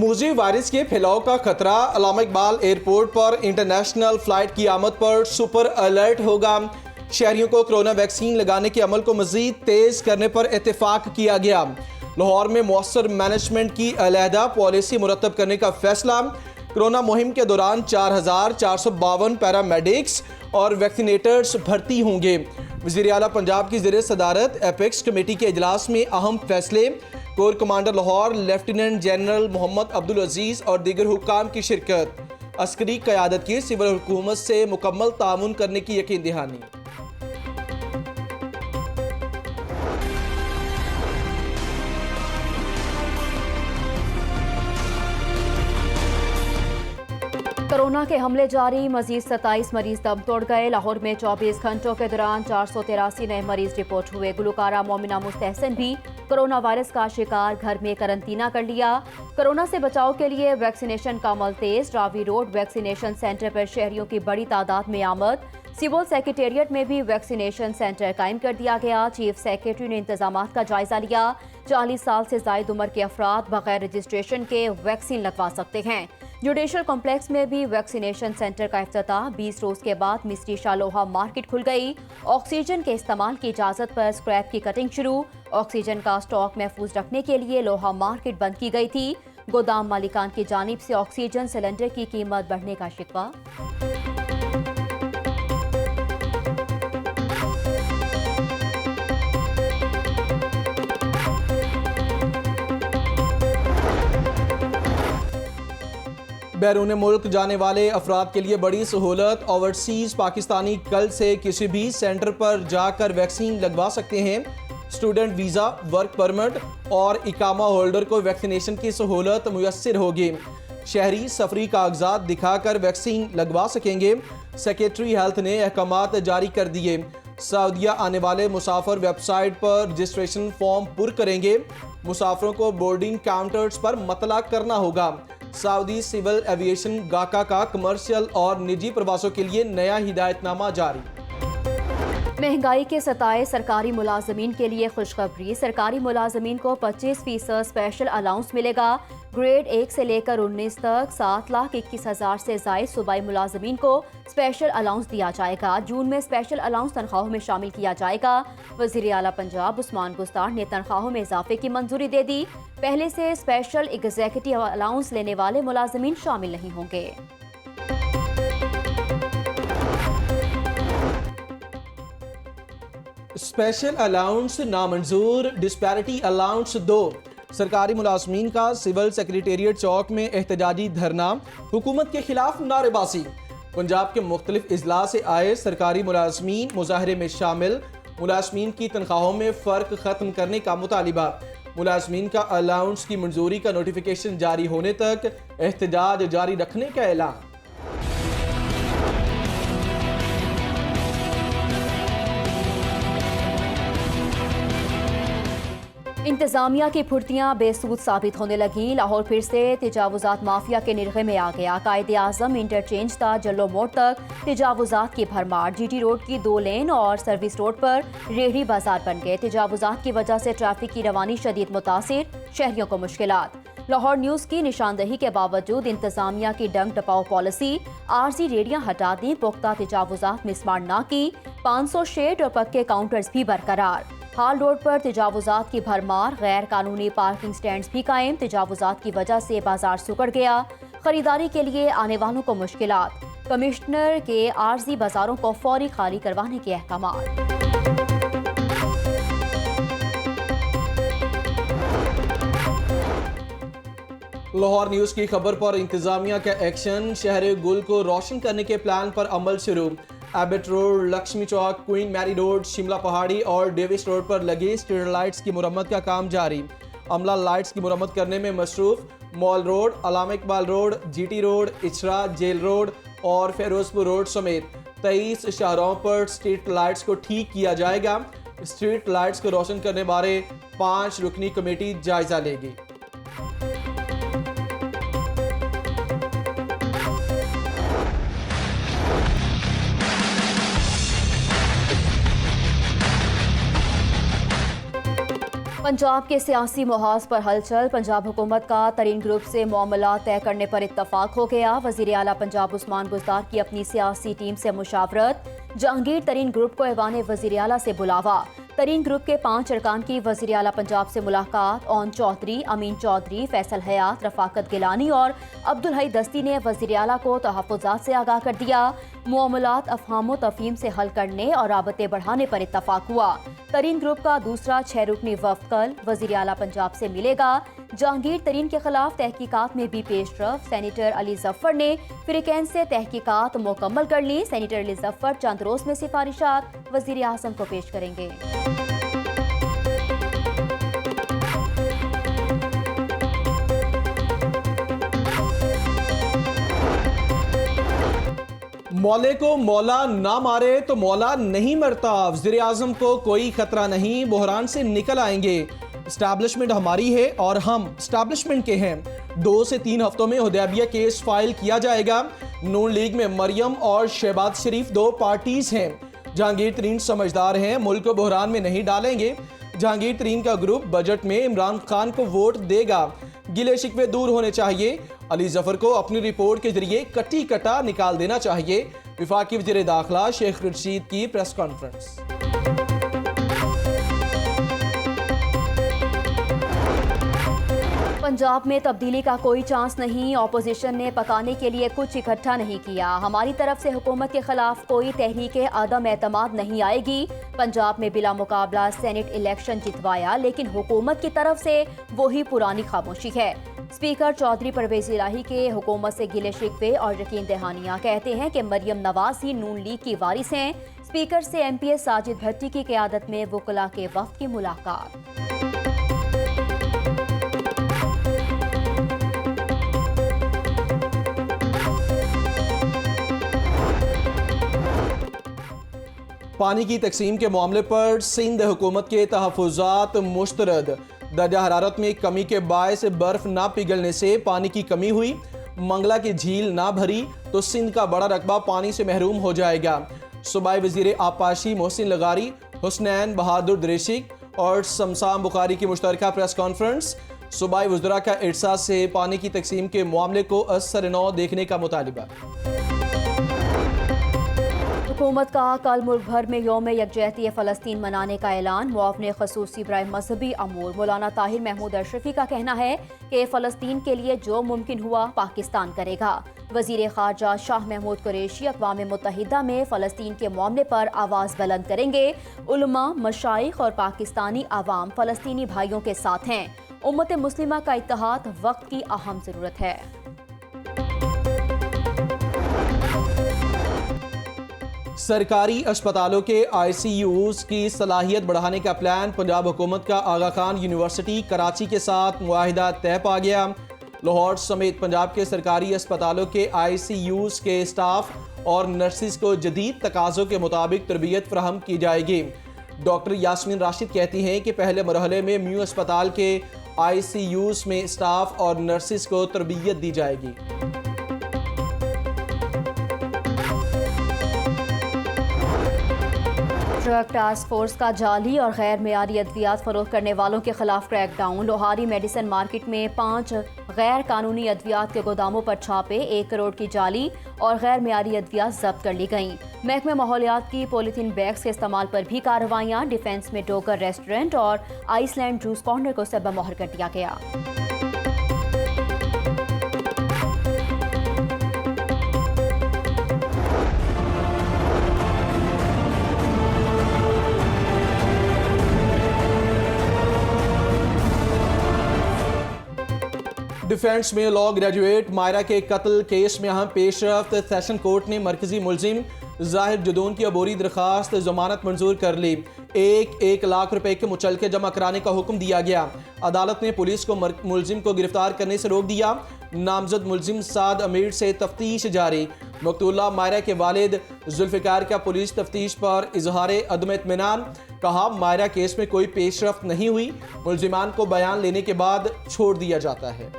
मोज़ी virus के फैलाव का खतरा। अल्लामा इकबाल एयरपोर्ट पर इंटरनेशनल फ्लाइट की आमद पर सुपर अलर्ट होगा। शहरियों को कोरोना वैक्सीन लगाने के अमल को मजीद तेज करने पर इत्तेफाक किया गया। लाहौर में मौसर मैनेजमेंट की अलहदा पॉलिसी मुरतब करने का फैसला। कोरोना मुहिम के दौरान 4,452 पैरामेडिक्स और वैक्सीनेटर्स भर्ती होंगे। वज़ीर आला पंजाब की ज़ेर सदारत एपेक्स कमेटी के इजलास में अहम फैसले। Core commander Lahore lieutenant general Mohammad Abdul Aziz और दीगर हुक्काम की शिरकत। अस्करी क़यादत की सिविल हुकूमत से मुकम्मल तामुन करने की यकीन दहानी। कोरोना के हमले जारी, मजीद 27 मरीज दम तोड़ गए। लाहौर में 24 घंटों के दौरान 483 नए मरीज रिपोर्ट हुए। गुलकारा मोमिना मुस्तहसन भी कोरोना वायरस का शिकार, घर में करंतना कर लिया। कोरोना से बचाव के लिए वैक्सीनेशन का अमल तेज। रावी रोड वैक्सीनेशन सेंटर पर शहरियों की बड़ी तादाद में आमद। सिविल सेक्रेटेरिएट में भी वैक्सीनेशन सेंटर कायम कर दिया गया। चीफ सेक्रेटरी ने इंतजाम का जायजा लिया। 40 साल से जायद उम्र के अफराद बगैर रजिस्ट्रेशन के वैक्सीन लगवा सकते हैं। जुडिशल कॉम्प्लेक्स में भी वैक्सीनेशन सेंटर का इफ्तिताह। 20 रोज के बाद मिस्ट्री शालोहा मार्केट खुल गई। ऑक्सीजन के इस्तेमाल की इजाजत पर स्क्रैप की कटिंग शुरू। ऑक्सीजन का स्टॉक महफूज रखने के लिए लोहा मार्केट बंद की गई थी। गोदाम मालिकान की जानिब से ऑक्सीजन सिलेंडर की कीमत बढ़ने का शिकवा। बैरून मुल्क जाने वाले अफराद के लिए बड़ी सहूलत। ओवरसीज़ पाकिस्तानी कल से किसी भी सेंटर पर जाकर वैक्सीन लगवा सकते हैं। स्टूडेंट वीज़ा, वर्क परमिट और इकामा होल्डर को वैक्सीनेशन की सहूलत मुयस्सर होगी। शहरी सफरी कागजात दिखाकर वैक्सीन लगवा सकेंगे। सेक्रेटरी हेल्थ ने अहकामात जारी कर दिए। सऊदीया आने वाले मुसाफिर वेबसाइट पर रजिस्ट्रेशन फॉर्म पुर करेंगे। मुसाफिरों को बोर्डिंग काउंटर्स पर मतला करना होगा। सऊदी सिविल एविएशन गाका का कमर्शियल और निजी प्रवासों के लिए नया हिदायतनामा जारी। महंगाई के सताए सरकारी मुलाजमीन के लिए खुशखबरी। सरकारी मुलाजमीन को 25% स्पेशल अलाउंस मिलेगा। ग्रेड 1 से लेकर 19 तक 7,21,000 से जायद सूबाई मुलाजमीन को स्पेशल अलाउंस दिया जाएगा। जून में स्पेशल अलाउंस तनख्वाहों में शामिल किया जाएगा। वज़ीर आला पंजाब उस्मान गुस्तार ने तनख्वाहों में इजाफे की मंजूरी दे दी। पहले से स्पेशल एग्जीक्यूटिव अलाउंस लेने वाले मुलाजमीन शामिल नहीं होंगे। स्पेशल अलाउंस नामंजूर, डिस्पैरिटी अलाउंस 2। सरकारी मुलाजमीन का सिविल सेक्रेटेरिएट चौक में एहतजाजी धरना, हुकूमत के खिलाफ नारेबाजी। पंजाब के मुख्तलिफ अजला से आए सरकारी मुलाजमीन मुजाहरे में शामिल। मुलाजमीन की तनख्वाहों में फ़र्क ख़त्म करने का मुतालिबा। मुलाजमीन का अलाउंस की मंजूरी का नोटिफिकेशन जारी होने तक एहतजाज जारी रखने का ऐलान। इंतजामिया की फुर्तियां बेसूद साबित होने लगी। लाहौर फिर से तजावुजात माफिया के निर्गे में आ गया। कायदे आजम इंटरचेंज था जल्लो मोड़ तक तजावुजात की भरमार। GT रोड की 2 लेन और सर्विस रोड पर रेहड़ी बाजार बन गए। तजावुजात की वजह से ट्रैफिक की रवानी शदीद मुतासिर, शहरियों को मुश्किलात। लाहौर न्यूज़ की निशानदही के बावजूद इंतजामिया की डंग टपाओ पॉलिसी, आरजी रेडियां हटा दी, पुख्ता तजावुजात मिसमार ना की, 500 शेड और पक्के काउंटर्स भी बरकरार। हाल रोड पर तजावुजात की भरमार, गैर कानूनी पार्किंग स्टैंड्स भी कायम। तजावुजात की वजह से बाजार सुकड़ गया। खरीदारी के लिए आने वालों को मुश्किलात। कमिश्नर के आरजी बाजारों को फौरी खाली करवाने के अहकामात। लाहौर न्यूज़ की खबर पर इंतजामिया का एक्शन। शहर गुल को रोशन करने के प्लान पर अमल शुरू। एबट रोड, लक्ष्मी चौक, क्वीन मैरी रोड, शिमला पहाड़ी और डेविस रोड पर लगे स्ट्रीट लाइट्स की मुरम्मत का काम जारी। अमला लाइट्स की मुरम्मत करने में मसरूफ। Mall road, Allama Iqbal road, GT road, Ichhra, jail road और फेरोजपुर रोड समेत 23 शहरों पर स्ट्रीट लाइट्स को ठीक किया जाएगा। स्ट्रीट लाइट्स को रोशन करने बारे 5 रुकनी कमेटी जायजा लेगी। पंजाब के सियासी मुहाज पर हलचल। पंजाब हुकूमत का तरीन ग्रुप से मामला तय करने पर इत्तफाक हो गया। वज़ीर आला पंजाब उस्मान बुज़दार की अपनी सियासी टीम से मुशावरत। जहांगीर तरीन ग्रुप को ऐवान वज़ीर आला से बुलावा। तरीन ग्रुप के 5 अरकान की वज़ीर आला पंजाब से मुलाकात। ओन चौधरी, अमीन चौधरी, फैसल हयात, रफाकत गिलानी और अब्दुल हई दस्ती ने वज़ीर आला को तहफ़्फ़ुज़ात से आगाह कर दिया। मामलात अफ़हाम तफ़हीम से हल करने और राबते बढ़ाने पर इत्तफाक हुआ। तरीन ग्रुप का दूसरा 6 रुकनी वफ़द कल वज़ीर आला पंजाब से मिलेगा। जहांगीर तरीन के खिलाफ तहकीकात में भी पेशरफ। सेनेटर अली जफ़र ने फ़िरक़ैन से तहकीकात मुकम्मल कर ली। सेनेटर अली जफ़र चंद रोज़ में सिफारिशात वज़ीर आज़म को पेश करेंगे। मौले को मौला ना मारे तो मौला नहीं मरता। वज़ीर आज़म को कोई खतरा नहीं, बहरान से निकल आएंगे। एस्टैब्लिशमेंट हमारी है और हम एस्टैब्लिशमेंट के हैं। 2 से 3 हफ्तों में हुदैबिया केस फाइल किया जाएगा। नून लीग में मरियम और शहबाज शरीफ 2 पार्टीज हैं। जहांगीर तरीन समझदार हैं, मुल्क को बहरान में नहीं डालेंगे। जहांगीर तरीन का ग्रुप बजट में इमरान खान को वोट देगा। गिले शिकवे दूर होने चाहिए। अली जफर को अपनी रिपोर्ट के जरिए कटी कटा निकाल देना चाहिए। विफाकी वज़ीर दाखिला शेख रशीद की प्रेस कॉन्फ्रेंस। पंजाब में तब्दीली का कोई चांस नहीं। ऑपोजिशन ने पकाने के लिए कुछ इकट्ठा नहीं किया। हमारी तरफ से हुकूमत के खिलाफ कोई तहरीक आदम एतमाद नहीं आएगी। पंजाब में बिला मुकाबला सेनेट इलेक्शन जितवाया, लेकिन हुकूमत की तरफ से वही पुरानी खामोशी है। स्पीकर चौधरी परवेज इलाही के हुकूमत से गिले शिकवे और यकीन दहानियां। कहते हैं कि मरियम नवाज ही नून लीग की वारिस हैं। स्पीकर से MPS साजिद भट्टी की क़यादत में वुकला के वफ़द की मुलाकात। पानी की तकसीम के मामले पर सिंध हुकूमत के तहफ़्फ़ुज़ात मुस्तरद। दर्जा हरारत में कमी के बायस बर्फ ना पिघलने से पानी की कमी हुई। मंगला की झील ना भरी तो सिंध का बड़ा रकबा पानी से महरूम हो जाएगा। सूबाई वज़ीर आपाशी मोहसिन लगारी, हुसनैन बहादुर दरेशिक और शमसाम बुखारी की मुश्तरका प्रेस कॉन्फ्रेंस। सूबाई वज़रा का इरसा से पानी की तकसीम के मामले को असर-नौ देखने का मुतालिबा। हुकूमत का कल मुल्क भर में यौम यकजहती फ़लस्तीन मनाने का ऐलान। मुआवने ख़ुसूसी बराए मजहबी अमूर मौलाना ताहिर महमूद अशरफी का कहना है कि फ़लस्तीन के लिए जो मुमकिन हुआ पाकिस्तान करेगा। वज़ीर ख़ारजा शाह महमूद कुरैशी अक़वाम मुत्तहिदा में फ़लस्तीन के मामले पर आवाज़ बुलंद करेंगे। उलमा, मशाइख और पाकिस्तानी आवाम फ़लस्तीनी भाइयों के साथ हैं। उम्मत मुस्लिमा का इत्तेहाद वक्त की अहम ज़रूरत है। सरकारी अस्पतालों के ICUs की सलाहियत बढ़ाने का प्लान। पंजाब हुकूमत का आगा खान यूनिवर्सिटी कराची के साथ मुआहिदा तय पा गया। लाहौर समेत पंजाब के सरकारी अस्पतालों के ICUs के स्टाफ और नर्सिस को जदीद तकाज़ों के मुताबिक तरबियत फराहम की जाएगी। डॉक्टर यास्मीन राशिद कहती हैं कि पहले मरहले में म्यू अस्पताल के ICUs में स्टाफ और नर्सिस को तरबियत दी जाएगी। ड्रग टास्क फोर्स का जाली और गैर मेयारी अद्वियात फरोख्त करने वालों के खिलाफ क्रैकडाउन। लोहारी मेडिसिन मार्केट में 5 गैर कानूनी अद्वियात के गोदामों पर छापे। 1 करोड़ की जाली और गैर मेयारी अद्वियात जब्त कर ली गईं। महकमे माहौलियात की पॉलीथीन बैग्स के इस्तेमाल पर भी कार्रवाइयाँ। डिफेंस में डोगर रेस्टोरेंट और आइसलैंड जूस कॉर्नर को सबब मोहर कर दिया गया। डिफेंस में लॉ ग्रेजुएट मायरा के कत्ल केस में अहम पेशरफ्त। सेशन कोर्ट ने मरकजी मुलजिम जाहिर जदून की अबूरी दरखास्त जमानत मंजूर कर ली। 1 लाख रुपए के मुचलके जमा कराने का हुक्म दिया गया। अदालत ने पुलिस को मुलजिम को गिरफ्तार करने से रोक दिया। नामजद मुलजिम साद अमीर से तफ्तीश जारी। मकतूला मायरा के वालिद जुल्फ़िकार का पुलिस तफ्तीश पर इजहार अदम इत्मीनान। कहा, मायरा केस में कोई पेशरफ्त नहीं हुई। मुलजिमान को बयान लेने के बाद छोड़ दिया जाता है।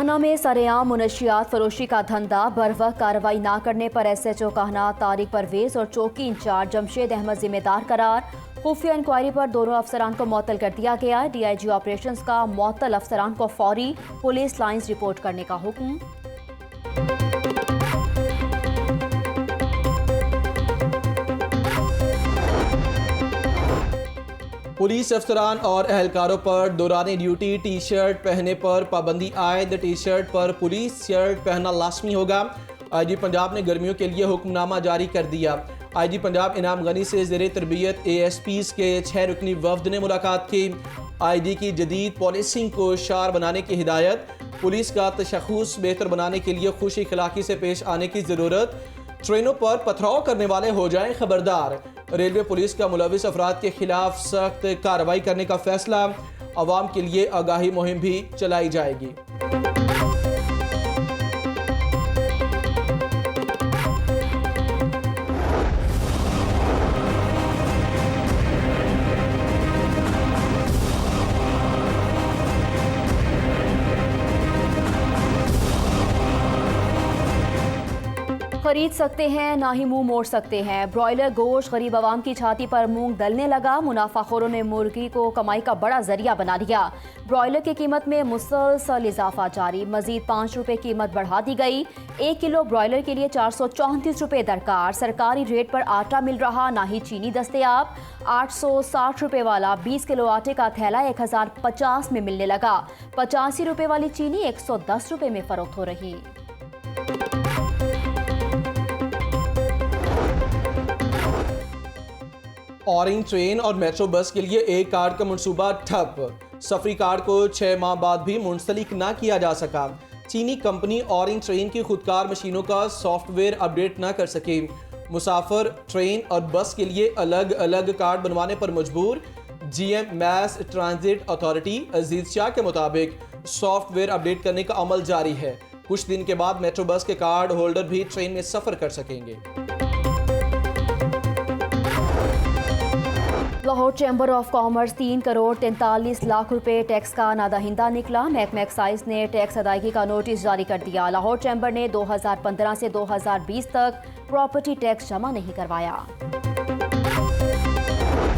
कोरोना में सरेआम मुनशियात फरोशी का धंधा, बरवक्त कार्रवाई न करने पर SHO कहना तारिक परवेज और चौकी इंचार्ज जमशेद अहमद जिम्मेदार करार। खुफिया इंक्वायरी पर दोनों अफसरान को मुअत्तल कर दिया गया। DIG ऑपरेशंस का मुअत्तल अफसरान को फौरी पुलिस लाइंस रिपोर्ट करने का हुक्म। पुलिस अफसरान और अहलकारों पर दौरान ड्यूटी टी शर्ट पहनने पर पाबंदी आयद। टी शर्ट पर पुलिस शर्ट पहनना लाजमी होगा। IG पंजाब ने गर्मियों के लिए हुक्मनामा जारी कर दिया। IG पंजाब इनाम गनी से ज़ेरे तरबियत ASPs के 6 रुकनी वफ्द ने मुलाकात की। IG की जदीद पॉलिसिंग को शार बनाने की हिदायत। पुलिस का तशख़्ख़ुस बेहतर बनाने के लिए खुश अखलाक़ी से पेश आने की ज़रूरत। ट्रेनों पर पथराव करने वाले हो जाएं खबरदार। रेलवे पुलिस का मुलविस अफराद के खिलाफ सख्त कार्रवाई करने का फैसला। अवाम के लिए आगाही मुहिम भी चलाई जाएगी। खरीद सकते हैं ना ही मुंह मोड़ सकते हैं। ब्रॉयलर गोश्त गरीब आवाम की छाती पर मूंग दलने लगा। मुनाफाखोरों ने मुर्गी को कमाई का बड़ा जरिया बना लिया। ब्रॉयलर की कीमत में मुसलसल इजाफा जारी, मजीद 5 रुपए कीमत बढ़ा दी गई। 1 किलो ब्रॉयलर के लिए 434 रुपए दरकार। सरकारी रेट पर आटा मिल रहा, ना ही चीनी दस्तयाब। 860 रुपए वाला 20 किलो आटे का थैला 1050 में मिलने लगा। 85 रुपए वाली चीनी 110 रुपए में फरोख्त हो रही। ऑरेंज ट्रेन और मेट्रो बस के लिए एक कार्ड का मंसूबा ठप। सफरी कार्ड को 6 माह बाद भी मुंसलिक ना किया जा सका। चीनी कंपनी ऑरेंज ट्रेन की खुदकार मशीनों का सॉफ्टवेयर अपडेट ना कर सकी। मुसाफिर ट्रेन और बस के लिए अलग अलग कार्ड बनवाने पर मजबूर। GM मैस ट्रांजिट अथॉरिटी अजीज शाह के मुताबिक सॉफ्टवेयर अपडेट करने का अमल जारी है। कुछ दिन के बाद मेट्रो बस के कार्ड होल्डर भी ट्रेन में सफर कर सकेंगे। Lahore chamber of commerce 3 crore 43 lakh रुपए टैक्स का नादहिंदा निकला। महकमा एक्साइज ने टैक्स अदायगी का नोटिस जारी कर दिया। लाहौर चैम्बर ने 2015 से 2020 तक प्रॉपर्टी टैक्स जमा नहीं करवाया।